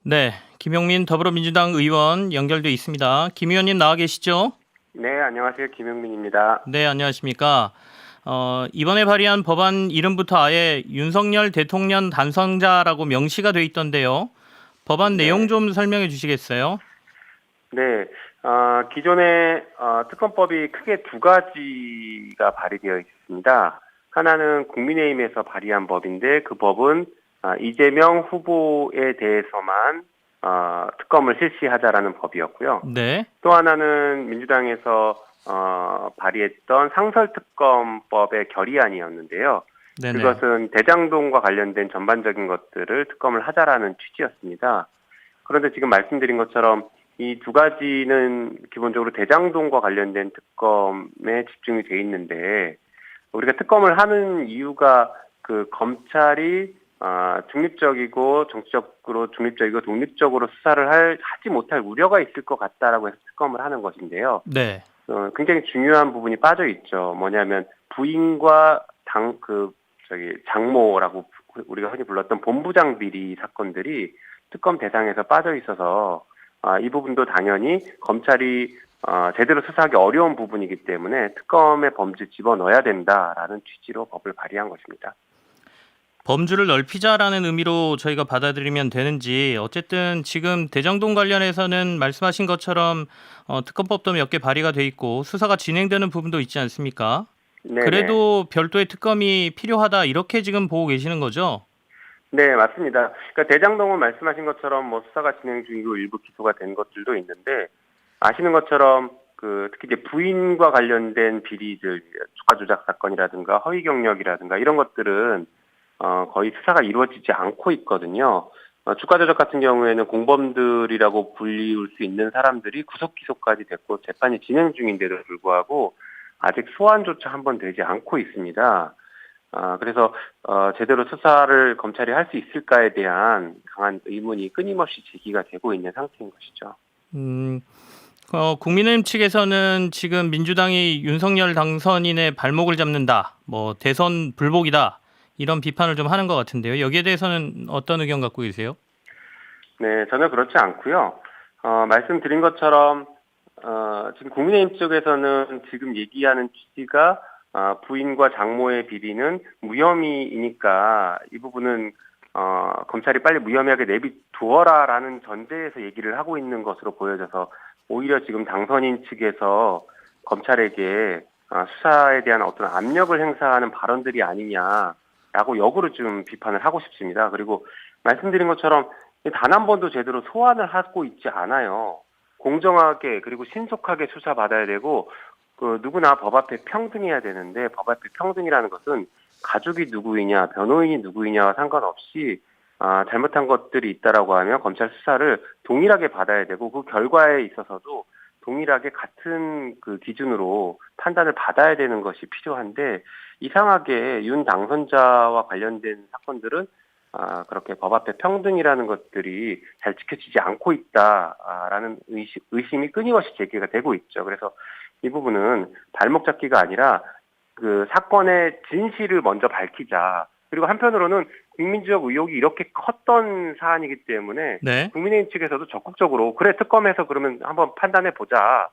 네, 김용민 더불어민주당 의원 연결돼 있습니다. 김 의원님 나와 계시죠? 네, 안녕하세요. 김용민입니다. 네, 안녕하십니까. 이번에 발의한 법안 이름부터 아예 윤석열 대통령 당선자라고 명시가 돼 있던데요. 법안 내용 네. 좀 설명해 주시겠어요? 네. 기존의 특검법이 크게 두 가지가 발의되어 있습니다. 하나는 국민의힘에서 발의한 법인데 그 법은 이재명 후보에 대해서만 특검을 실시하자라는 법이었고요. 네, 또 하나는 민주당에서 발의했던 상설특검법의 결의안이었는데요. 네네. 그것은 대장동과 관련된 전반적인 것들을 특검을 하자라는 취지였습니다. 그런데 지금 말씀드린 것처럼 이 두 가지는 기본적으로 대장동과 관련된 특검에 집중이 돼 있는데 우리가 특검을 하는 이유가 그 검찰이 중립적이고 정치적으로 중립적이고 독립적으로 수사를 하지 못할 우려가 있을 것 같다라고 해서 특검을 하는 것인데요. 네, 굉장히 중요한 부분이 빠져 있죠. 뭐냐면 부인과 장모라고 우리가 흔히 불렀던 본부장 비리 사건들이 특검 대상에서 빠져 있어서 이 부분도 당연히 검찰이 제대로 수사하기 어려운 부분이기 때문에 특검의 범죄 집어넣어야 된다라는 취지로 법을 발의한 것입니다. 범주를 넓히자라는 의미로 저희가 받아들이면 되는지 어쨌든 지금 대장동 관련해서는 말씀하신 것처럼 특검법도 몇 개 발의가 돼 있고 수사가 진행되는 부분도 있지 않습니까? 네네. 그래도 별도의 특검이 필요하다 이렇게 지금 보고 계시는 거죠? 네, 맞습니다. 그러니까 대장동은 말씀하신 것처럼 뭐 수사가 진행 중이고 일부 기소가 된 것들도 있는데 아시는 것처럼 특히 이제 부인과 관련된 비리들, 주가 조작 사건이라든가 허위 경력이라든가 이런 것들은 거의 수사가 이루어지지 않고 있거든요. 주가 조작 같은 경우에는 공범들이라고 불리울 수 있는 사람들이 구속 기소까지 됐고 재판이 진행 중인데도 불구하고 아직 소환조차 한 번 되지 않고 있습니다. 그래서 제대로 수사를 검찰이 할 수 있을까에 대한 강한 의문이 끊임없이 제기가 되고 있는 상태인 것이죠. 음, 국민의힘 측에서는 지금 민주당이 윤석열 당선인의 발목을 잡는다, 뭐 대선 불복이다 이런 비판을 좀 하는 것 같은데요. 여기에 대해서는 어떤 의견 갖고 계세요? 네, 전혀 그렇지 않고요. 말씀드린 것처럼 지금 국민의힘 쪽에서는 지금 얘기하는 취지가 부인과 장모의 비리는 무혐의이니까 이 부분은 검찰이 빨리 무혐의하게 내비두어라라는 전제에서 얘기를 하고 있는 것으로 보여져서 오히려 지금 당선인 측에서 검찰에게 수사에 대한 어떤 압력을 행사하는 발언들이 아니냐라고 역으로 좀 비판을 하고 싶습니다. 그리고 말씀드린 것처럼 단 한 번도 제대로 소환을 하고 있지 않아요. 공정하게 그리고 신속하게 수사받아야 되고 누구나 법 앞에 평등해야 되는데 법 앞에 평등이라는 것은 가족이 누구이냐 변호인이 누구이냐와 상관없이 잘못한 것들이 있다라고 하면 검찰 수사를 동일하게 받아야 되고 그 결과에 있어서도 동일하게 같은 그 기준으로 판단을 받아야 되는 것이 필요한데 이상하게 윤 당선자와 관련된 사건들은 그렇게 법 앞에 평등이라는 것들이 잘 지켜지지 않고 있다라는 의심이 끊임없이 제기가 되고 있죠. 그래서 이 부분은 발목 잡기가 아니라 그 사건의 진실을 먼저 밝히자. 그리고 한편으로는 국민적 의혹이 이렇게 컸던 사안이기 때문에 네. 국민의힘 측에서도 적극적으로 그래 특검해서 그러면 한번 판단해 보자.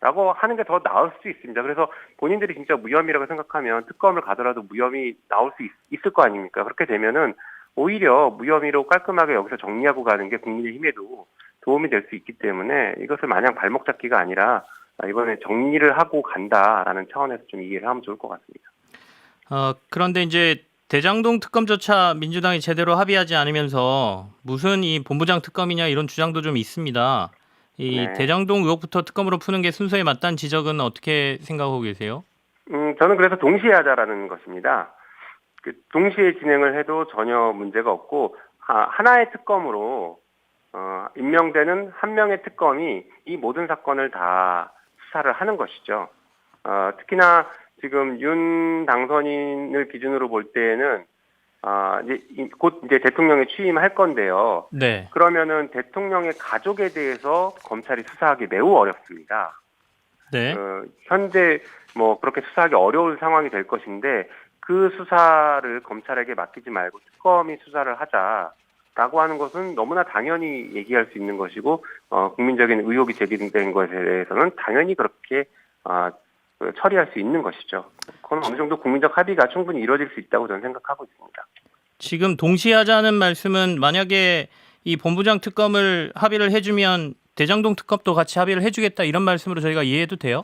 라고 하는 게 더 나을 수 있습니다. 그래서 본인들이 진짜 무혐의라고 생각하면 특검을 가더라도 무혐의 나올 수 있을 거 아닙니까? 그렇게 되면은 오히려 무혐의로 깔끔하게 여기서 정리하고 가는 게 국민의힘에도 도움이 될 수 있기 때문에 이것을 마냥 발목 잡기가 아니라 이번에 정리를 하고 간다라는 차원에서 좀 이해를 하면 좋을 것 같습니다. 그런데 이제 대장동 특검조차 민주당이 제대로 합의하지 않으면서 무슨 이 본부장 특검이냐 이런 주장도 좀 있습니다. 이 네. 대장동 의혹부터 특검으로 푸는 게 순서에 맞다는 지적은 어떻게 생각하고 계세요? 저는 그래서 동시에 하자라는 것입니다. 동시에 진행을 해도 전혀 문제가 없고 하나의 특검으로 임명되는 한 명의 특검이 이 모든 사건을 다 수사를 하는 것이죠. 특히나 지금 윤 당선인을 기준으로 볼 때에는 곧 이제 대통령에 취임할 건데요. 네. 그러면은 대통령의 가족에 대해서 검찰이 수사하기 매우 어렵습니다. 네. 현재 뭐 그렇게 수사하기 어려운 상황이 될 것인데 그 수사를 검찰에게 맡기지 말고 특검이 수사를 하자. 라고 하는 것은 너무나 당연히 얘기할 수 있는 것이고 국민적인 의혹이 제기된 것에 대해서는 당연히 그렇게 처리할 수 있는 것이죠. 그건 어느 정도 국민적 합의가 충분히 이루어질 수 있다고 저는 생각하고 있습니다. 지금 동시에 하자는 말씀은 만약에 이 본부장 특검을 합의를 해주면 대장동 특검도 같이 합의를 해주겠다 이런 말씀으로 저희가 이해해도 돼요?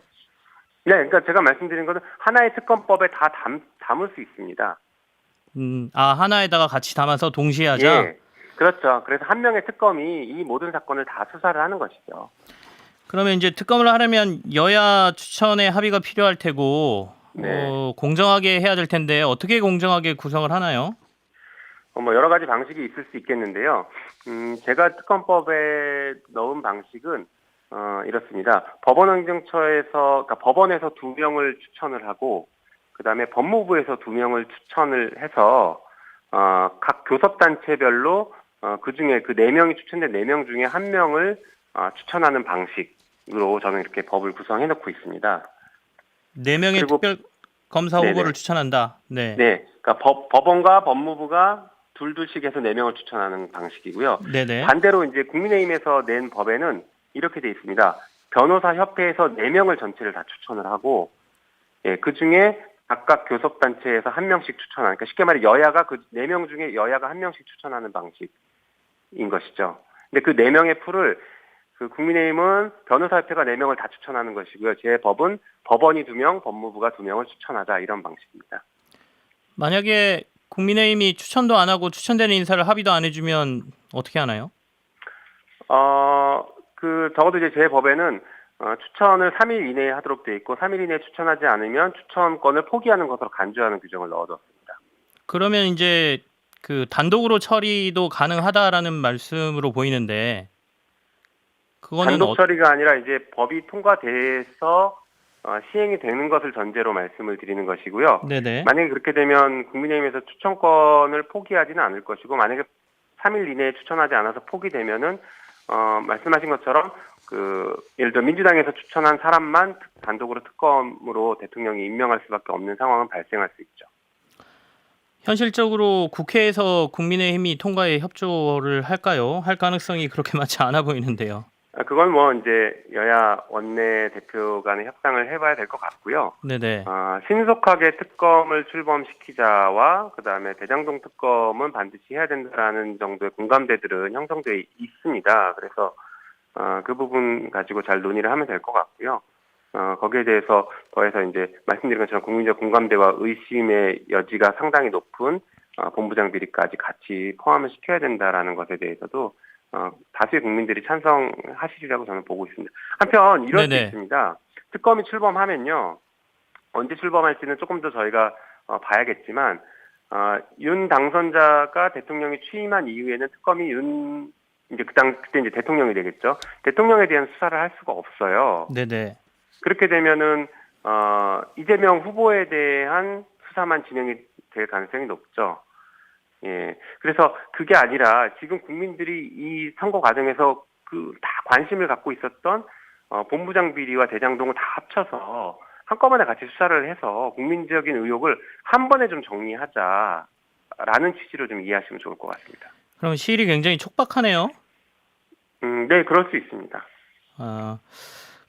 네, 그러니까 제가 말씀드린 것은 하나의 특검법에 다 담을 수 있습니다. 하나에다가 같이 담아서 동시에 하자? 예, 그렇죠. 그래서 한 명의 특검이 이 모든 사건을 다 수사를 하는 것이죠. 그러면 이제 특검을 하려면 여야 추천의 합의가 필요할 테고 네. 공정하게 해야 될 텐데 어떻게 공정하게 구성을 하나요? 뭐 여러 가지 방식이 있을 수 있겠는데요. 제가 특검법에 넣은 방식은 이렇습니다. 그러니까 법원에서 2명을 추천을 하고 그다음에 법무부에서 2명을 추천을 해서 각 교섭단체별로 그중에 그 4명이 추천된 4명 중에 1명을 추천하는 방식으로 저는 이렇게 법을 구성해 놓고 있습니다. 4명의 그리고 특별 검사 네네. 후보를 추천한다. 네. 네, 그러니까 법원과 법무부가 둘씩 해서 4명을 추천하는 방식이고요. 네네. 반대로 이제 국민의힘에서 낸 법에는 이렇게 돼 있습니다. 변호사 협회에서 4명을 전체를 다 추천을 하고, 예, 그 중에 각각 교섭단체에서 1명씩 추천하는, 그러니까 쉽게 말해 여야가 그 4명 중에 여야가 1명씩 추천하는 방식인 것이죠. 근데 그 4명의 풀을 그 국민의힘은 변호사협회가 4명을 다 추천하는 것이고요. 제 법은 법원이 2명, 법무부가 2명을 추천하자 이런 방식입니다. 만약에 국민의힘이 추천도 안 하고 추천되는 인사를 합의도 안 해주면 어떻게 하나요? 적어도 이제 제 법에는 추천을 3일 이내에 하도록 돼 있고 3일 이내에 추천하지 않으면 추천권을 포기하는 것으로 간주하는 규정을 넣어뒀습니다. 그러면 이제 그 단독으로 처리도 가능하다라는 말씀으로 보이는데 그거는 단독 처리가 아니라 이제 법이 통과돼서 시행이 되는 것을 전제로 말씀을 드리는 것이고요. 네네. 만약에 그렇게 되면 국민의힘에서 추천권을 포기하지는 않을 것이고 만약에 3일 이내에 추천하지 않아서 포기되면은 말씀하신 것처럼 예를 들어 민주당에서 추천한 사람만 단독으로 특검으로 대통령이 임명할 수밖에 없는 상황은 발생할 수 있죠. 현실적으로 국회에서 국민의힘이 통과에 협조를 할까요? 할 가능성이 그렇게 많지 않아 보이는데요. 그건 뭐 이제 여야 원내 대표 간의 협상을 해봐야 될 것 같고요. 네네. 신속하게 특검을 출범시키자와 그다음에 대장동 특검은 반드시 해야 된다라는 정도의 공감대들은 형성돼 있습니다. 그래서 그 부분 가지고 잘 논의를 하면 될 것 같고요. 거기에 대해서 더해서 이제 말씀드린 것처럼 국민적 공감대와 의심의 여지가 상당히 높은 본부장 비리까지 같이 포함을 시켜야 된다라는 것에 대해서도 다수의 국민들이 찬성하시리라고 저는 보고 있습니다. 한편 이럴 수 있습니다. 특검이 출범하면요. 언제 출범할지는 조금 더 저희가 봐야겠지만 윤 당선자가 대통령이 취임한 이후에는 특검이 그때 이제 대통령이 되겠죠. 대통령에 대한 수사를 할 수가 없어요. 네네. 그렇게 되면은 이재명 후보에 대한 수사만 진행이 될 가능성이 높죠. 예. 그래서 그게 아니라 지금 국민들이 이 선거 과정에서 다 관심을 갖고 있었던 본부장 비리와 대장동을 다 합쳐서 한꺼번에 같이 수사를 해서 국민적인 의혹을 한 번에 좀 정리하자라는 취지로 좀 이해하시면 좋을 것 같습니다. 그럼 시일이 굉장히 촉박하네요. 네, 그럴 수 있습니다.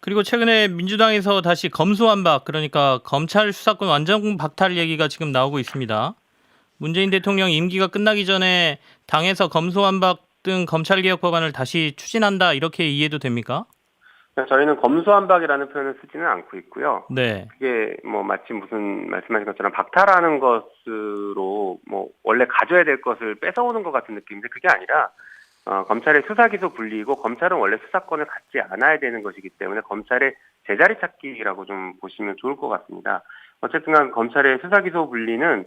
그리고 최근에 민주당에서 다시 검수완박, 그러니까 검찰 수사권 완전 박탈 얘기가 지금 나오고 있습니다. 문재인 대통령 임기가 끝나기 전에 당에서 검수완박 등 검찰개혁 법안을 다시 추진한다 이렇게 이해도 됩니까? 저희는 검수완박이라는 표현을 쓰지는 않고 있고요. 네. 그게 뭐 마치 무슨 말씀하신 것처럼 박탈하는 것으로 뭐 원래 가져야 될 것을 뺏어오는 것 같은 느낌인데 그게 아니라 검찰의 수사기소 분리이고 검찰은 원래 수사권을 갖지 않아야 되는 것이기 때문에 검찰의 제자리 찾기라고 좀 보시면 좋을 것 같습니다. 어쨌든 간 검찰의 수사기소 분리는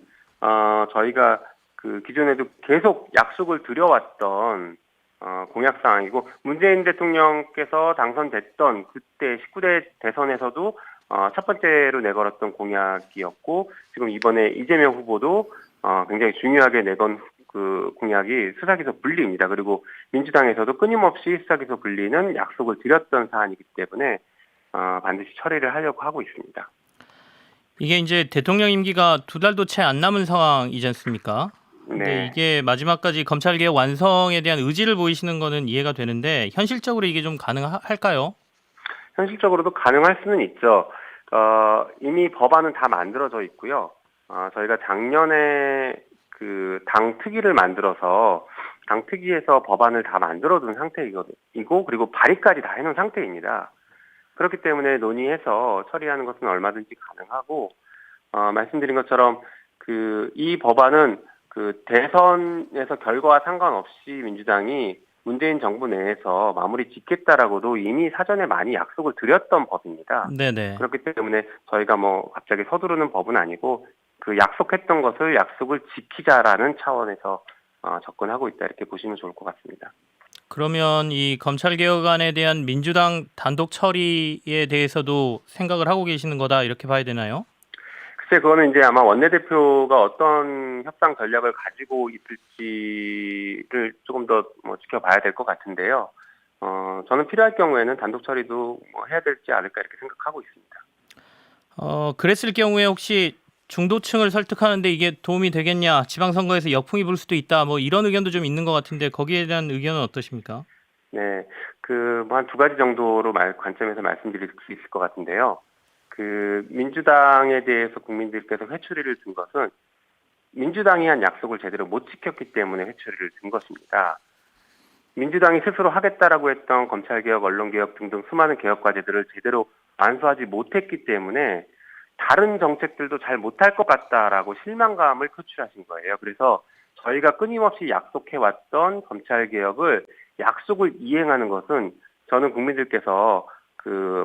저희가 그 기존에도 계속 약속을 드려왔던 공약사항이고 문재인 대통령께서 당선됐던 그때 19대 대선에서도 첫 번째로 내걸었던 공약이었고 지금 이번에 이재명 후보도 굉장히 중요하게 내건 그 공약이 수사기소 분리입니다. 그리고 민주당에서도 끊임없이 수사기소 분리는 약속을 드렸던 사안이기 때문에 반드시 처리를 하려고 하고 있습니다. 이게 이제 대통령 임기가 2달도 채 안 남은 상황이지 않습니까? 근데 네. 이게 마지막까지 검찰 개혁 완성에 대한 의지를 보이시는 거는 이해가 되는데 현실적으로 이게 좀 가능할까요? 현실적으로도 가능할 수는 있죠. 이미 법안은 다 만들어져 있고요. 저희가 작년에 그 당 특위를 만들어서 당 특위에서 법안을 다 만들어둔 상태이고 그리고 발의까지 다 해놓은 상태입니다. 그렇기 때문에 논의해서 처리하는 것은 얼마든지 가능하고 말씀드린 것처럼 이 법안은 그 대선에서 결과와 상관없이 민주당이 문재인 정부 내에서 마무리 짓겠다라고도 이미 사전에 많이 약속을 드렸던 법입니다. 네네. 그렇기 때문에 저희가 뭐 갑자기 서두르는 법은 아니고 그 약속했던 것을 약속을 지키자라는 차원에서 접근하고 있다 이렇게 보시면 좋을 것 같습니다. 그러면 이 검찰 개혁안에 대한 민주당 단독 처리에 대해서도 생각을 하고 계시는 거다 이렇게 봐야 되나요? 글쎄, 그거는 이제 아마 원내대표가 어떤 협상 전략을 가지고 있을지를 조금 더 뭐 지켜봐야 될 것 같은데요. 저는 필요할 경우에는 단독 처리도 뭐 해야 될지 않을까 이렇게 생각하고 있습니다. 그랬을 경우에 혹시 중도층을 설득하는데 이게 도움이 되겠냐? 지방선거에서 역풍이 불 수도 있다. 뭐 이런 의견도 좀 있는 것 같은데 거기에 대한 의견은 어떠십니까? 네, 뭐 한 두 가지 정도로 관점에서 말씀드릴 수 있을 것 같은데요. 민주당에 대해서 국민들께서 회초리를 든 것은 민주당이 한 약속을 제대로 못 지켰기 때문에 회초리를 든 것입니다. 민주당이 스스로 하겠다라고 했던 검찰개혁, 언론개혁 등등 수많은 개혁 과제들을 제대로 완수하지 못했기 때문에 다른 정책들도 잘 못할 것 같다라고 실망감을 표출하신 거예요. 그래서 저희가 끊임없이 약속해왔던 검찰개혁을 약속을 이행하는 것은 저는 국민들께서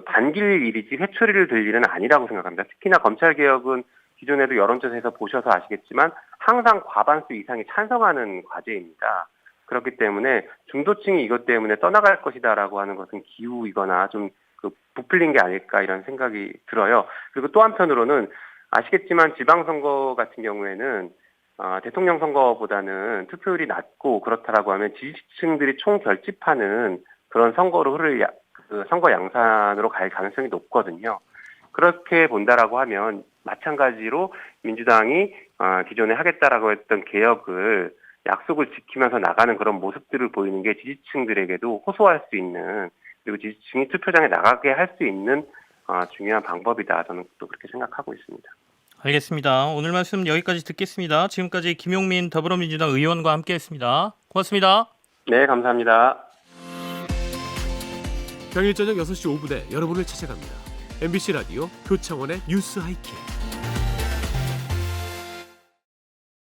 반길 일이지 회초리를 들 일은 아니라고 생각합니다. 특히나 검찰개혁은 기존에도 여론조사에서 보셔서 아시겠지만 항상 과반수 이상이 찬성하는 과제입니다. 그렇기 때문에 중도층이 이것 때문에 떠나갈 것이다라고 하는 것은 기우이거나 좀 부풀린 게 아닐까 이런 생각이 들어요. 그리고 또 한편으로는 아시겠지만 지방선거 같은 경우에는 대통령 선거보다는 투표율이 낮고 그렇다라고 하면 지지층들이 총결집하는 그런 선거로 선거 양산으로 갈 가능성이 높거든요. 그렇게 본다라고 하면 마찬가지로 민주당이 기존에 하겠다라고 했던 개혁을 약속을 지키면서 나가는 그런 모습들을 보이는 게 지지층들에게도 호소할 수 있는 그리고 지지층이 투표장에 나가게 할 수 있는 중요한 방법이다. 저는 또 그렇게 생각하고 있습니다. 알겠습니다. 오늘 말씀 여기까지 듣겠습니다. 지금까지 김용민 더불어민주당 의원과 함께했습니다. 고맙습니다. 네, 감사합니다. 평일 저녁 6시 5분에 여러분을 찾아갑니다. MBC 라디오 표창원의 뉴스 하이킥.